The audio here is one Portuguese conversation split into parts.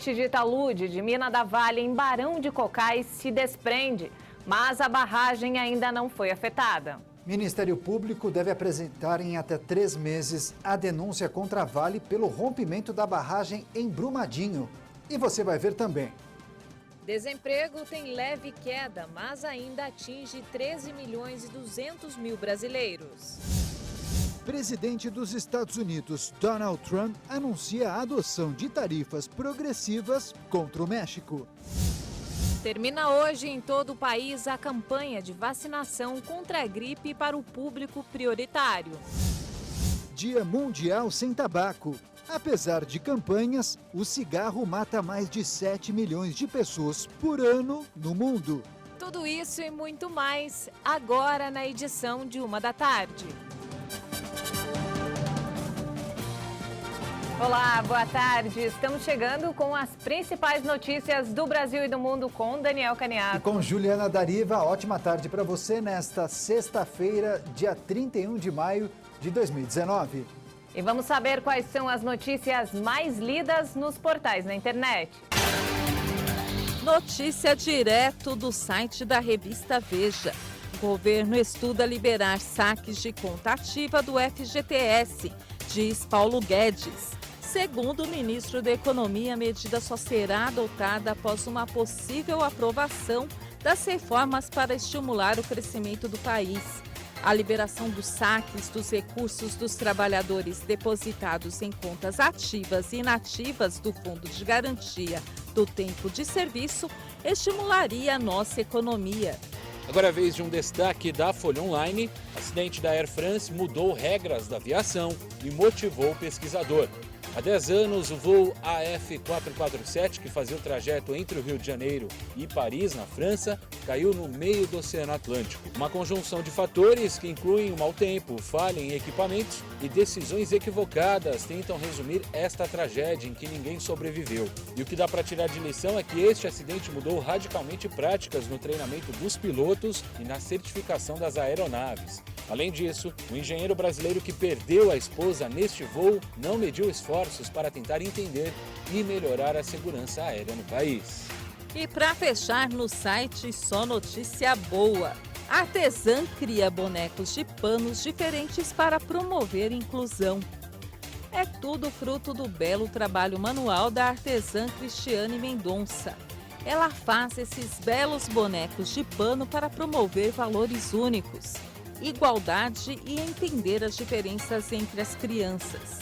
Parte de talude de Mina da Vale, em Barão de Cocais, se desprende, mas a barragem ainda não foi afetada. Ministério Público deve apresentar em até 3 meses a denúncia contra a Vale pelo rompimento da barragem em Brumadinho. E você vai ver também. Desemprego tem leve queda, mas ainda atinge 13.200.000 brasileiros. Presidente dos Estados Unidos, Donald Trump, anuncia a adoção de tarifas progressivas contra o México. Termina hoje em todo o país a campanha de vacinação contra a gripe para o público prioritário. Dia Mundial Sem Tabaco. Apesar de campanhas, o cigarro mata mais de 7 milhões de pessoas por ano no mundo. Tudo isso e muito mais, agora na edição de 1 da tarde. Olá, boa tarde. Estamos chegando com as principais notícias do Brasil e do mundo com Daniel Caniato. E com Juliana Dariva, ótima tarde para você nesta sexta-feira, dia 31 de maio de 2019. E vamos saber quais são as notícias mais lidas nos portais na internet. Notícia direto do site da revista Veja. Governo estuda liberar saques de conta ativa do FGTS, diz Paulo Guedes. Segundo o ministro da Economia, a medida só será adotada após uma possível aprovação das reformas para estimular o crescimento do país. A liberação dos saques dos recursos dos trabalhadores depositados em contas ativas e inativas do Fundo de Garantia do Tempo de Serviço estimularia a nossa economia. Agora é a vez de um destaque da Folha Online. Acidente da Air France mudou regras da aviação e motivou o pesquisador. Há 10 anos, o voo AF447, que fazia o trajeto entre o Rio de Janeiro e Paris, na França, caiu no meio do Oceano Atlântico. Uma conjunção de fatores que incluem o mau tempo, falha em equipamentos e decisões equivocadas tentam resumir esta tragédia em que ninguém sobreviveu. E o que dá para tirar de lição é que este acidente mudou radicalmente práticas no treinamento dos pilotos e na certificação das aeronaves. Além disso, o engenheiro brasileiro que perdeu a esposa neste voo não mediu esforços para tentar entender e melhorar a segurança aérea no país. E para fechar no site, só notícia boa. Artesã cria bonecos de panos diferentes para promover inclusão. É tudo fruto do belo trabalho manual da artesã Cristiane Mendonça. Ela faz esses belos bonecos de pano para promover valores únicos, igualdade e entender as diferenças entre as crianças.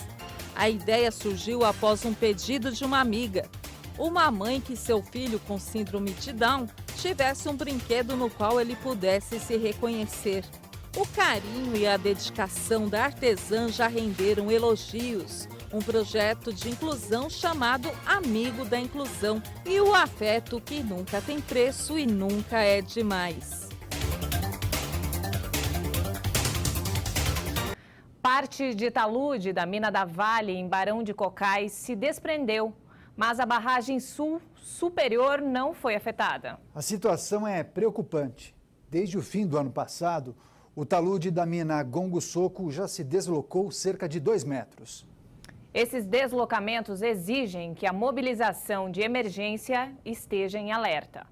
A ideia surgiu após um pedido de uma amiga. Uma mãe que seu filho com síndrome de Down tivesse um brinquedo no qual ele pudesse se reconhecer. O carinho e a dedicação da artesã já renderam elogios. Um projeto de inclusão chamado Amigo da Inclusão e o afeto que nunca tem preço e nunca é demais. Parte de talude da Mina da Vale, em Barão de Cocais, se desprendeu, mas a barragem sul superior não foi afetada. A situação é preocupante. Desde o fim do ano passado, o talude da mina Gongo Soco já se deslocou cerca de 2 metros. Esses deslocamentos exigem que a mobilização de emergência esteja em alerta.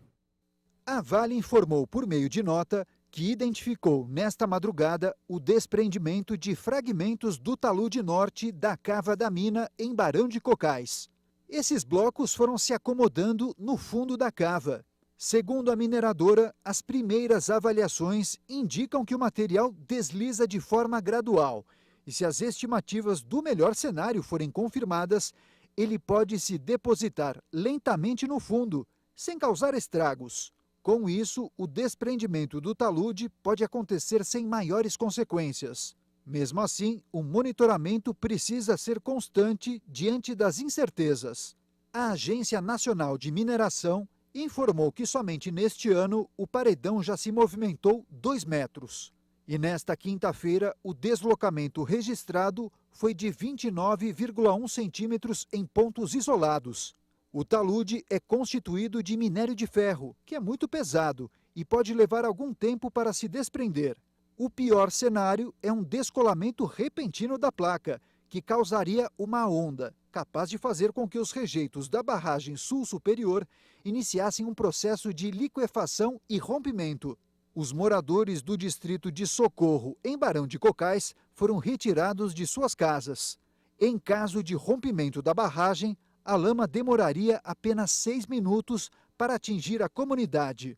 A Vale informou por meio de nota que identificou nesta madrugada o desprendimento de fragmentos do talude norte da cava da mina em Barão de Cocais. Esses blocos foram se acomodando no fundo da cava. Segundo a mineradora, as primeiras avaliações indicam que o material desliza de forma gradual e, se as estimativas do melhor cenário forem confirmadas, ele pode se depositar lentamente no fundo, sem causar estragos. Com isso, o desprendimento do talude pode acontecer sem maiores consequências. Mesmo assim, o monitoramento precisa ser constante diante das incertezas. A Agência Nacional de Mineração informou que somente neste ano o paredão já se movimentou 2 metros. E nesta quinta-feira, o deslocamento registrado foi de 29,1 centímetros em pontos isolados. O talude é constituído de minério de ferro, que é muito pesado e pode levar algum tempo para se desprender. O pior cenário é um descolamento repentino da placa, que causaria uma onda, capaz de fazer com que os rejeitos da barragem sul superior iniciassem um processo de liquefação e rompimento. Os moradores do distrito de Socorro, em Barão de Cocais, foram retirados de suas casas. Em caso de rompimento da barragem, a lama demoraria apenas 6 minutos para atingir a comunidade.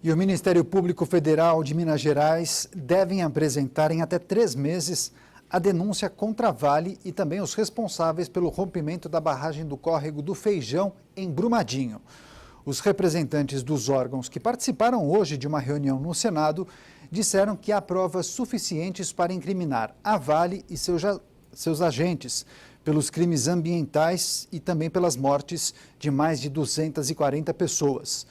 E o Ministério Público Federal de Minas Gerais devem apresentar em até 3 meses a denúncia contra a Vale e também os responsáveis pelo rompimento da barragem do córrego do Feijão, em Brumadinho. Os representantes dos órgãos que participaram hoje de uma reunião no Senado disseram que há provas suficientes para incriminar a Vale e seus agentes pelos crimes ambientais e também pelas mortes de mais de 240 pessoas.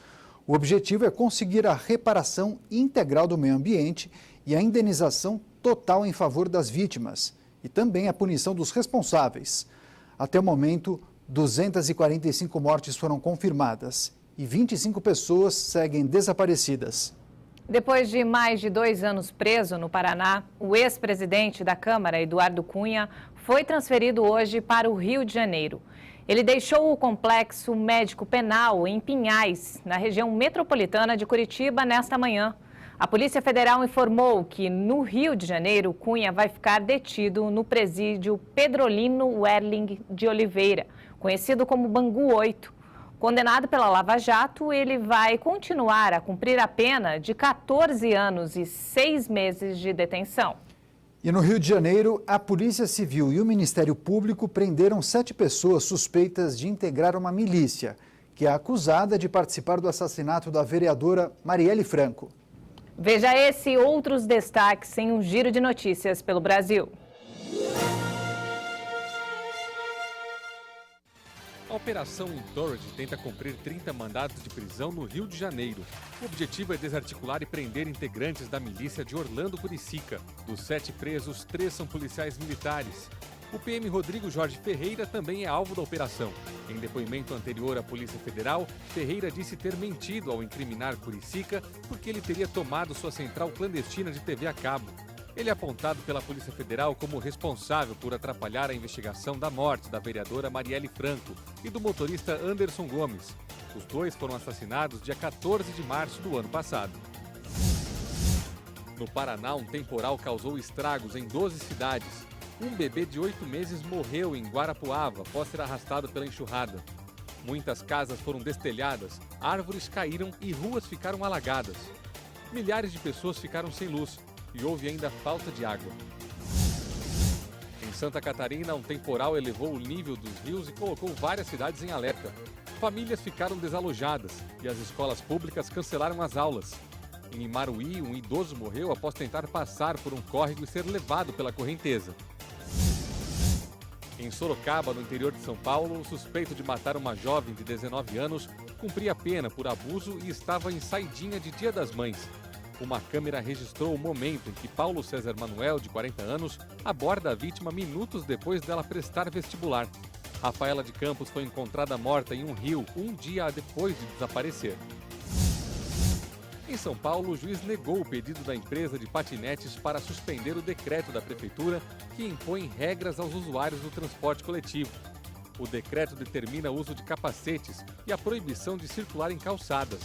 O objetivo é conseguir a reparação integral do meio ambiente e a indenização total em favor das vítimas e também a punição dos responsáveis. Até o momento, 245 mortes foram confirmadas e 25 pessoas seguem desaparecidas. Depois de mais de 2 anos preso no Paraná, o ex-presidente da Câmara, Eduardo Cunha, foi transferido hoje para o Rio de Janeiro. Ele deixou o complexo médico penal em Pinhais, na região metropolitana de Curitiba, nesta manhã. A Polícia Federal informou que no Rio de Janeiro, Cunha vai ficar detido no presídio Pedrolino Werling de Oliveira, conhecido como Bangu 8. Condenado pela Lava Jato, ele vai continuar a cumprir a pena de 14 anos e 6 meses de detenção. E no Rio de Janeiro, a Polícia Civil e o Ministério Público prenderam 7 pessoas suspeitas de integrar uma milícia, que é acusada de participar do assassinato da vereadora Marielle Franco. Veja esse e outros destaques em um giro de notícias pelo Brasil. A Operação Entourage tenta cumprir 30 mandados de prisão no Rio de Janeiro. O objetivo é desarticular e prender integrantes da milícia de Orlando Curicica. Dos 7 presos, 3 são policiais militares. O PM Rodrigo Jorge Ferreira também é alvo da operação. Em depoimento anterior à Polícia Federal, Ferreira disse ter mentido ao incriminar Curicica porque ele teria tomado sua central clandestina de TV a cabo. Ele é apontado pela Polícia Federal como responsável por atrapalhar a investigação da morte da vereadora Marielle Franco e do motorista Anderson Gomes. Os dois foram assassinados dia 14 de março do ano passado. No Paraná, um temporal causou estragos em 12 cidades. Um bebê de 8 meses morreu em Guarapuava após ser arrastado pela enxurrada. Muitas casas foram destelhadas, árvores caíram e ruas ficaram alagadas. Milhares de pessoas ficaram sem luz e houve ainda falta de água. Em Santa Catarina, um temporal elevou o nível dos rios e colocou várias cidades em alerta. Famílias ficaram desalojadas e as escolas públicas cancelaram as aulas. Em Imaruí, um idoso morreu após tentar passar por um córrego e ser levado pela correnteza. Em Sorocaba, no interior de São Paulo, o suspeito de matar uma jovem de 19 anos cumpria pena por abuso e estava em saidinha de Dia das Mães. Uma câmera registrou o momento em que Paulo César Manuel, de 40 anos, aborda a vítima minutos depois dela prestar vestibular. Rafaela de Campos foi encontrada morta em um rio um dia depois de desaparecer. Em São Paulo, o juiz negou o pedido da empresa de patinetes para suspender o decreto da prefeitura que impõe regras aos usuários do transporte coletivo. O decreto determina o uso de capacetes e a proibição de circular em calçadas.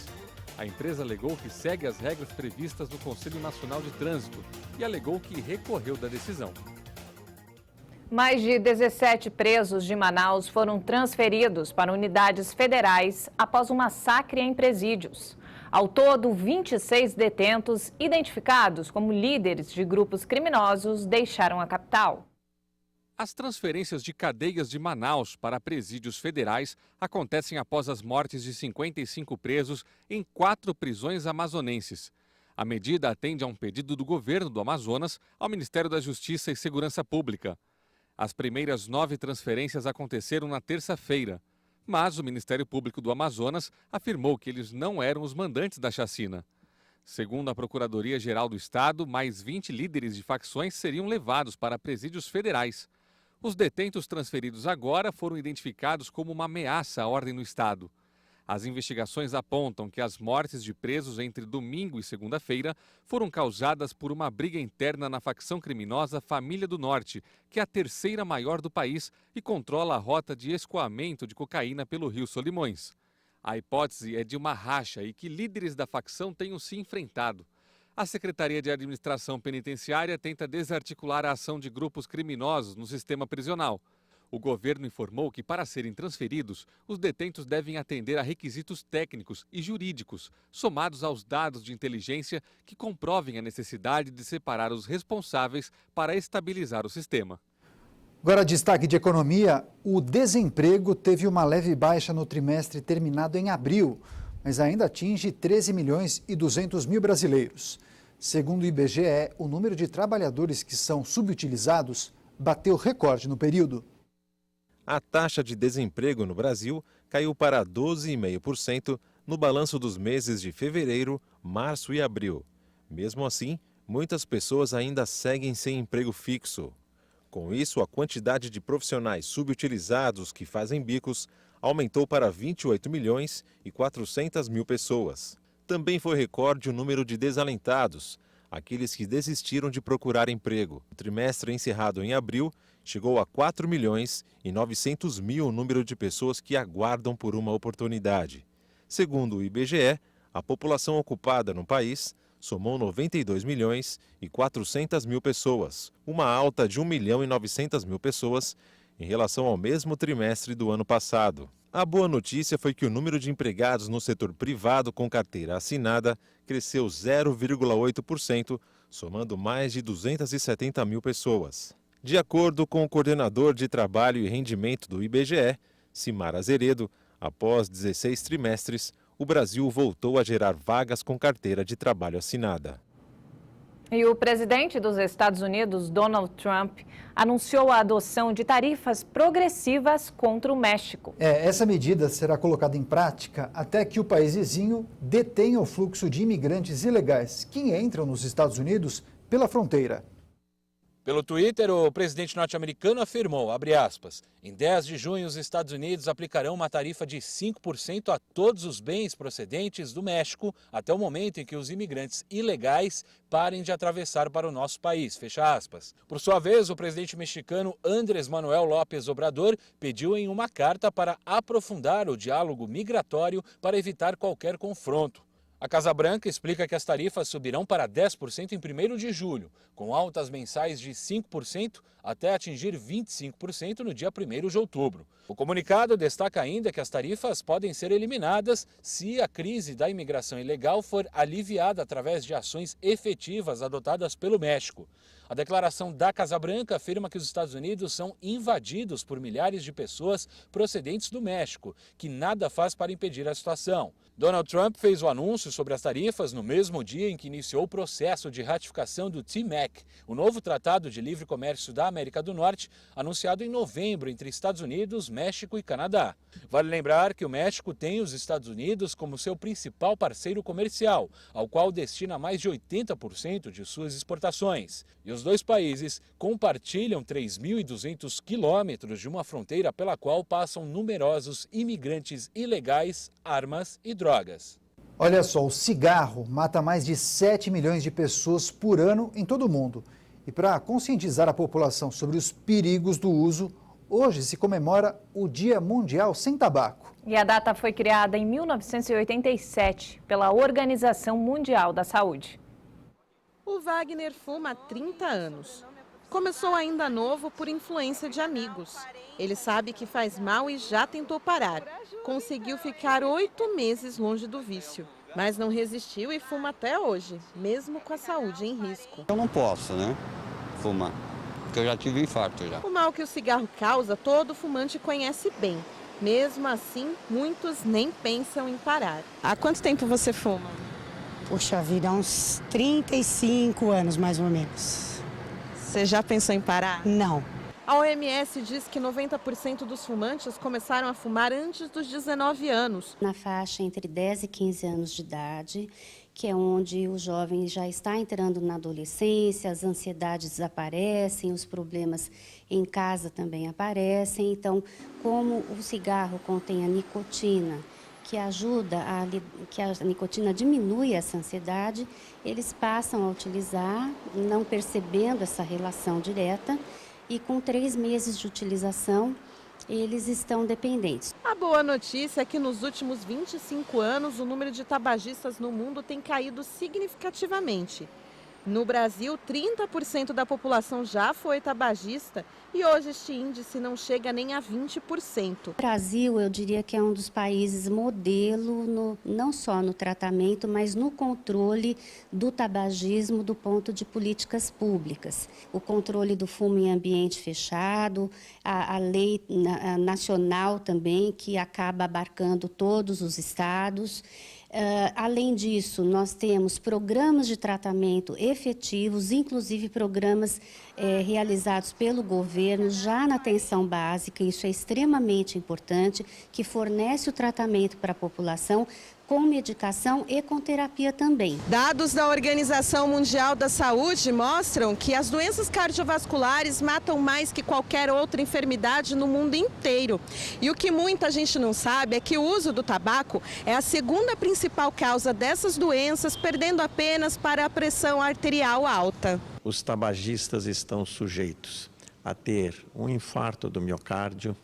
A empresa alegou que segue as regras previstas no Conselho Nacional de Trânsito e alegou que recorreu da decisão. Mais de 17 presos de Manaus foram transferidos para unidades federais após um massacre em presídios. Ao todo, 26 detentos, identificados como líderes de grupos criminosos, deixaram a capital. As transferências de cadeias de Manaus para presídios federais acontecem após as mortes de 55 presos em 4 prisões amazonenses. A medida atende a um pedido do governo do Amazonas ao Ministério da Justiça e Segurança Pública. As primeiras 9 transferências aconteceram na terça-feira, mas o Ministério Público do Amazonas afirmou que eles não eram os mandantes da chacina. Segundo a Procuradoria-Geral do Estado, mais 20 líderes de facções seriam levados para presídios federais. Os detentos transferidos agora foram identificados como uma ameaça à ordem no Estado. As investigações apontam que as mortes de presos entre domingo e segunda-feira foram causadas por uma briga interna na facção criminosa Família do Norte, que é a terceira maior do país e controla a rota de escoamento de cocaína pelo Rio Solimões. A hipótese é de uma racha e que líderes da facção tenham se enfrentado. A Secretaria de Administração Penitenciária tenta desarticular a ação de grupos criminosos no sistema prisional. O governo informou que, para serem transferidos, os detentos devem atender a requisitos técnicos e jurídicos, somados aos dados de inteligência que comprovem a necessidade de separar os responsáveis para estabilizar o sistema. Agora, destaque de economia: o desemprego teve uma leve baixa no trimestre terminado em abril, mas ainda atinge 13 milhões e 200 mil brasileiros. Segundo o IBGE, o número de trabalhadores que são subutilizados bateu recorde no período. A taxa de desemprego no Brasil caiu para 12,5% no balanço dos meses de fevereiro, março e abril. Mesmo assim, muitas pessoas ainda seguem sem emprego fixo. Com isso, a quantidade de profissionais subutilizados que fazem bicos aumentou para 28 milhões e 400 mil pessoas. Também foi recorde o número de desalentados, aqueles que desistiram de procurar emprego. O trimestre encerrado em abril chegou a 4 milhões e 900 mil o número de pessoas que aguardam por uma oportunidade. Segundo o IBGE, a população ocupada no país somou 92 milhões e 400 mil pessoas, uma alta de 1 milhão e 900 mil pessoas em relação ao mesmo trimestre do ano passado. A boa notícia foi que o número de empregados no setor privado com carteira assinada cresceu 0,8%, somando mais de 270 mil pessoas. De acordo com o coordenador de Trabalho e Rendimento do IBGE, Simar Azeredo, após 16 trimestres, o Brasil voltou a gerar vagas com carteira de trabalho assinada. E o presidente dos Estados Unidos, Donald Trump, anunciou a adoção de tarifas progressivas contra o México. Essa medida será colocada em prática até que o país vizinho detenha o fluxo de imigrantes ilegais que entram nos Estados Unidos pela fronteira. Pelo Twitter, o presidente norte-americano afirmou, abre aspas, em 10 de junho os Estados Unidos aplicarão uma tarifa de 5% a todos os bens procedentes do México até o momento em que os imigrantes ilegais parem de atravessar para o nosso país, fecha aspas. Por sua vez, o presidente mexicano Andrés Manuel López Obrador pediu em uma carta para aprofundar o diálogo migratório para evitar qualquer confronto. A Casa Branca explica que as tarifas subirão para 10% em 1º de julho, com altas mensais de 5% até atingir 25% no dia 1º de outubro. O comunicado destaca ainda que as tarifas podem ser eliminadas se a crise da imigração ilegal for aliviada através de ações efetivas adotadas pelo México. A declaração da Casa Branca afirma que os Estados Unidos são invadidos por milhares de pessoas procedentes do México, que nada faz para impedir a situação. Donald Trump fez o anúncio sobre as tarifas no mesmo dia em que iniciou o processo de ratificação do TMAC, o novo Tratado de Livre Comércio da América do Norte, anunciado em novembro entre Estados Unidos, México e Canadá. Vale lembrar que o México tem os Estados Unidos como seu principal parceiro comercial, ao qual destina mais de 80% de suas exportações. E os dois países compartilham 3.200 quilômetros de uma fronteira pela qual passam numerosos imigrantes ilegais, armas e drogas. Olha só, o cigarro mata mais de 7 milhões de pessoas por ano em todo o mundo. E para conscientizar a população sobre os perigos do uso, hoje se comemora o Dia Mundial Sem Tabaco. E a data foi criada em 1987 pela Organização Mundial da Saúde. O Wagner fuma há 30 anos. Começou ainda novo por influência de amigos. Ele sabe que faz mal e já tentou parar. Conseguiu ficar 8 meses longe do vício, mas não resistiu e fuma até hoje, mesmo com a saúde em risco. Eu não posso, né, fumar, porque eu já tive infarto já. O mal que o cigarro causa, todo fumante conhece bem. Mesmo assim, muitos nem pensam em parar. Há quanto tempo você fuma? Poxa vida, há uns 35 anos mais ou menos. Você já pensou em parar? Não. A OMS diz que 90% dos fumantes começaram a fumar antes dos 19 anos. Na faixa entre 10 e 15 anos de idade, que é onde o jovem já está entrando na adolescência, as ansiedades aparecem, os problemas em casa também aparecem. Então, como o cigarro contém a nicotina, que ajuda que a nicotina diminui essa ansiedade, eles passam a utilizar, não percebendo essa relação direta, e com 3 meses de utilização, eles estão dependentes. A boa notícia é que nos últimos 25 anos, o número de tabagistas no mundo tem caído significativamente. No Brasil, 30% da população já foi tabagista e hoje este índice não chega nem a 20%. O Brasil, eu diria que é um dos países modelo, não só no tratamento, mas no controle do tabagismo do ponto de políticas públicas. O controle do fumo em ambiente fechado, a lei nacional também, que acaba abarcando todos os estados. Além disso, nós temos programas de tratamento efetivos, inclusive programas realizados pelo governo já na atenção básica, isso é extremamente importante, que fornece o tratamento para a população com medicação e com terapia também. Dados da Organização Mundial da Saúde mostram que as doenças cardiovasculares matam mais que qualquer outra enfermidade no mundo inteiro. E o que muita gente não sabe é que o uso do tabaco é a segunda principal causa dessas doenças, perdendo apenas para a pressão arterial alta. Os tabagistas estão sujeitos a ter um infarto do miocárdio,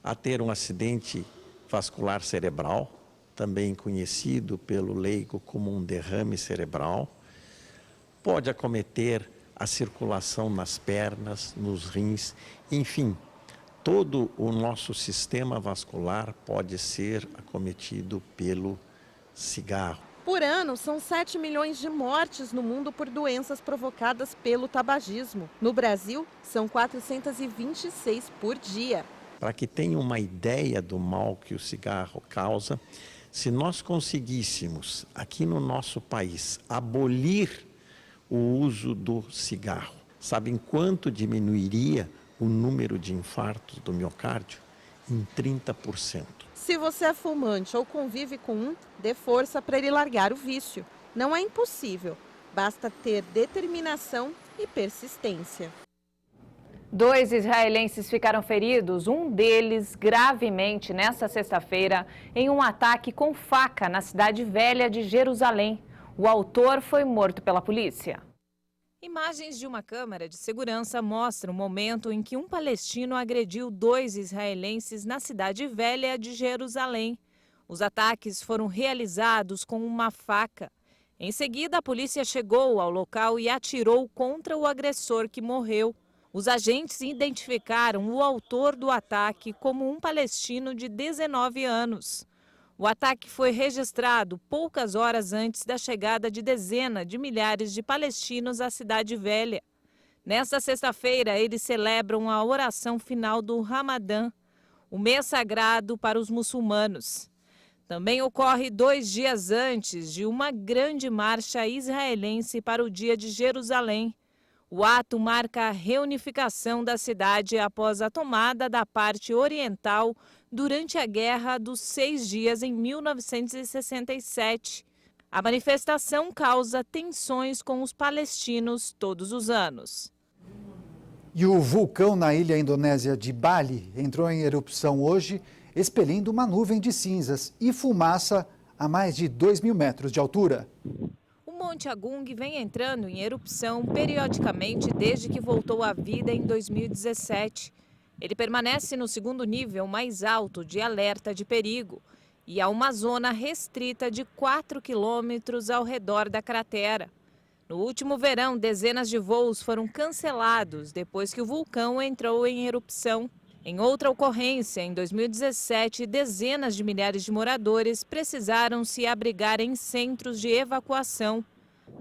a ter um acidente vascular cerebral, também conhecido pelo leigo como um derrame cerebral, pode acometer a circulação nas pernas, nos rins, enfim, todo o nosso sistema vascular pode ser acometido pelo cigarro. Por ano, são 7 milhões de mortes no mundo por doenças provocadas pelo tabagismo. No Brasil, são 426 por dia. Para que tenham uma ideia do mal que o cigarro causa, se nós conseguíssemos, aqui no nosso país, abolir o uso do cigarro, sabem quanto diminuiria o número de infartos do miocárdio? Em 30%. Se você é fumante ou convive com um, dê força para ele largar o vício. Não é impossível, basta ter determinação e persistência. 2 israelenses ficaram feridos, um deles gravemente nesta sexta-feira, em um ataque com faca na cidade velha de Jerusalém. O autor foi morto pela polícia. Imagens de uma câmera de segurança mostram o momento em que um palestino agrediu 2 israelenses na cidade velha de Jerusalém. Os ataques foram realizados com uma faca. Em seguida, a polícia chegou ao local e atirou contra o agressor que morreu. Os agentes identificaram o autor do ataque como um palestino de 19 anos. O ataque foi registrado poucas horas antes da chegada de dezenas de milhares de palestinos à Cidade Velha. Nesta sexta-feira, eles celebram a oração final do Ramadã, o mês sagrado para os muçulmanos. Também ocorre 2 dias antes de uma grande marcha israelense para o Dia de Jerusalém. O ato marca a reunificação da cidade após a tomada da parte oriental durante a Guerra dos 6 Dias em 1967. A manifestação causa tensões com os palestinos todos os anos. E o vulcão na ilha indonésia de Bali entrou em erupção hoje, expelindo uma nuvem de cinzas e fumaça a mais de 2.000 metros de altura. O Monte Agung vem entrando em erupção periodicamente desde que voltou à vida em 2017. Ele permanece no 2º nível mais alto de alerta de perigo e há uma zona restrita de 4 quilômetros ao redor da cratera. No último verão, dezenas de voos foram cancelados depois que o vulcão entrou em erupção. Em outra ocorrência, em 2017, dezenas de milhares de moradores precisaram se abrigar em centros de evacuação.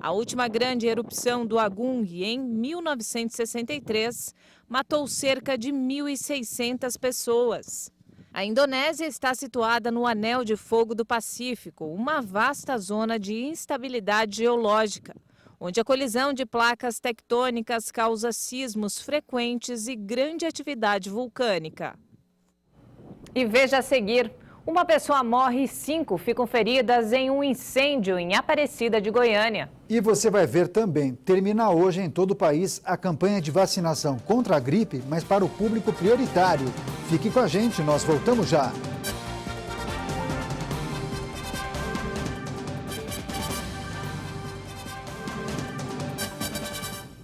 A última grande erupção do Agung, em 1963, matou cerca de 1.600 pessoas. A Indonésia está situada no Anel de Fogo do Pacífico, uma vasta zona de instabilidade geológica, onde a colisão de placas tectônicas causa sismos frequentes e grande atividade vulcânica. E veja a seguir, uma pessoa morre e 5 ficam feridas em um incêndio em Aparecida de Goiânia. E você vai ver também, termina hoje em todo o país a campanha de vacinação contra a gripe, mas para o público prioritário. Fique com a gente, nós voltamos já.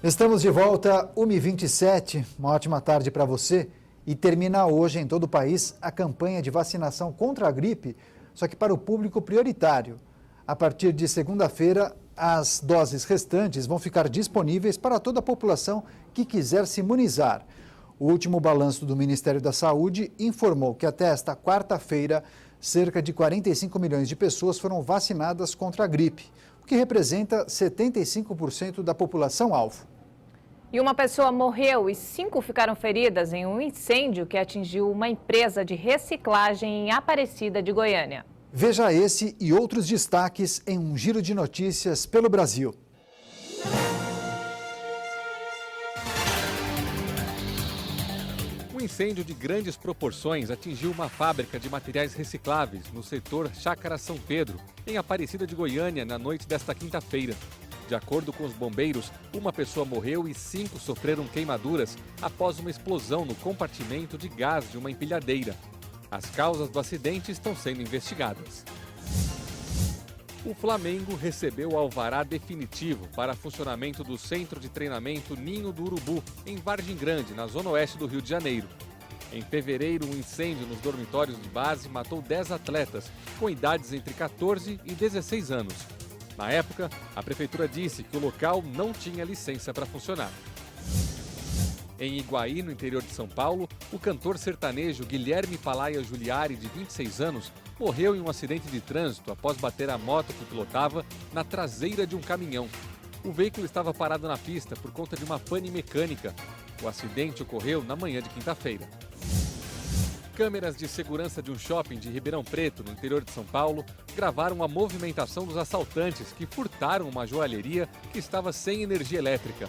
Estamos de volta, 1h27. Uma ótima tarde para você. E termina hoje em todo o país a campanha de vacinação contra a gripe, só que para o público prioritário. A partir de segunda-feira, as doses restantes vão ficar disponíveis para toda a população que quiser se imunizar. O último balanço do Ministério da Saúde informou que até esta quarta-feira, cerca de 45 milhões de pessoas foram vacinadas contra a gripe, o que representa 75% da população-alvo. E uma pessoa morreu e 5 ficaram feridas em um incêndio que atingiu uma empresa de reciclagem em Aparecida de Goiânia. Veja esse e outros destaques em um giro de notícias pelo Brasil. Um incêndio de grandes proporções atingiu uma fábrica de materiais recicláveis no setor Chácara São Pedro, em Aparecida de Goiânia, na noite desta quinta-feira. De acordo com os bombeiros, uma pessoa morreu e 5 sofreram queimaduras após uma explosão no compartimento de gás de uma empilhadeira. As causas do acidente estão sendo investigadas. O Flamengo recebeu o alvará definitivo para funcionamento do Centro de Treinamento Ninho do Urubu, em Vargem Grande, na zona oeste do Rio de Janeiro. Em fevereiro, um incêndio nos dormitórios de base matou 10 atletas, com idades entre 14 e 16 anos. Na época, a prefeitura disse que o local não tinha licença para funcionar. Em Iguaí, no interior de São Paulo, o cantor sertanejo Guilherme Palaia Juliari, de 26 anos, morreu em um acidente de trânsito após bater a moto que pilotava na traseira de um caminhão. O veículo estava parado na pista por conta de uma pane mecânica. O acidente ocorreu na manhã de quinta-feira. Câmeras de segurança de um shopping de Ribeirão Preto, no interior de São Paulo, gravaram a movimentação dos assaltantes que furtaram uma joalheria que estava sem energia elétrica.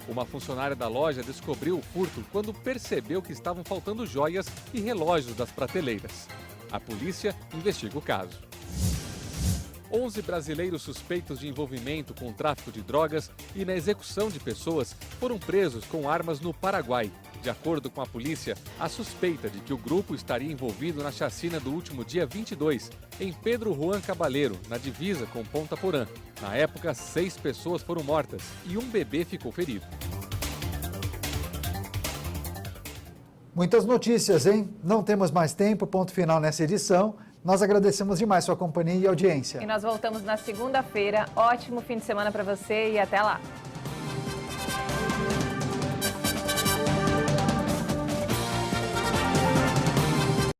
Uma funcionária da loja descobriu o furto quando percebeu que estavam faltando joias e relógios das prateleiras. A polícia investiga o caso. 11 brasileiros suspeitos de envolvimento com o tráfico de drogas e na execução de pessoas foram presos com armas no Paraguai. De acordo com a polícia, a suspeita de que o grupo estaria envolvido na chacina do último dia 22, em Pedro Juan Cabaleiro, na divisa com Ponta Porã. Na época, 6 pessoas foram mortas e um bebê ficou ferido. Muitas notícias, hein? Não temos mais tempo, ponto final nessa edição. Nós agradecemos demais sua companhia e audiência. E nós voltamos na segunda-feira. Ótimo fim de semana para você e até lá.